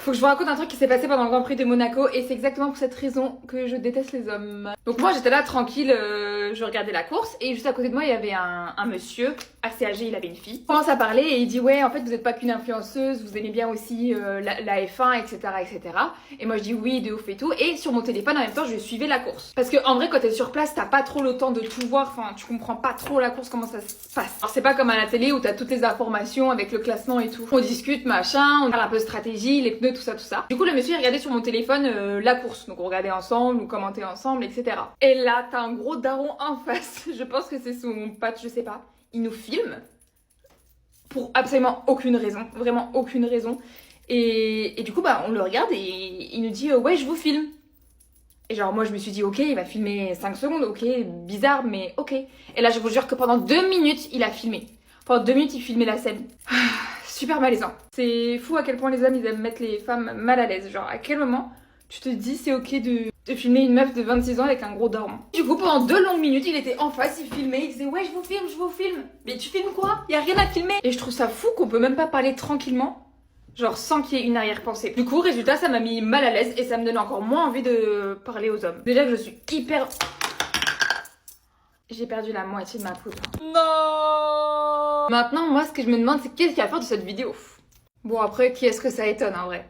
faut que je vous raconte un truc qui s'est passé pendant le Grand Prix de Monaco et c'est exactement pour cette raison que je déteste les hommes. Donc moi j'étais là tranquille, je regardais la course et juste à côté de moi il y avait un monsieur assez âgé, il avait une fille. Il commence à parler et il dit ouais en fait vous n'êtes pas qu'une influenceuse, vous aimez bien aussi la F1 etc etc. Et moi je dis oui de ouf et tout et sur mon téléphone en même temps je suivais la course. Parce que en vrai quand t'es sur place t'as pas trop le temps de tout voir, enfin tu comprends pas trop la course comment ça se passe. Alors c'est pas comme à la télé où t'as toutes les informations avec le classement et tout. On discute machin, on parle un peu stratégie, les pneus tout ça tout ça. Du coup le monsieur il regardait sur mon téléphone la course, donc on regardait ensemble, on commentait ensemble etc. Et là t'as un gros daron en face, je pense que c'est son pote, je sais pas. Il nous filme pour absolument aucune raison, vraiment aucune raison. Et du coup bah on le regarde et il nous dit ouais je vous filme. Et genre moi je me suis dit ok il va filmer 5 secondes, ok bizarre mais ok. Et là je vous jure que pendant 2 minutes il a filmé. Pendant 2 minutes il filmait la scène. Super malaisant. C'est fou à quel point les hommes ils aiment mettre les femmes mal à l'aise. Genre à quel moment tu te dis c'est ok de filmer une meuf de 26 ans avec un gros daron. Du coup pendant 2 longues minutes il était en face, il filmait, il disait ouais je vous filme. Mais tu filmes quoi? Y a rien à filmer. Et je trouve ça fou qu'on peut même pas parler tranquillement. Genre sans qu'il y ait une arrière-pensée. Du coup, résultat, ça m'a mis mal à l'aise et ça me donne encore moins envie de parler aux hommes. Déjà que je suis hyper... J'ai perdu la moitié de ma poudre. Non. Maintenant, moi, ce que je me demande, c'est qu'est-ce qu'il y a à faire de cette vidéo? Bon, après, qui est-ce que ça étonne, en vrai?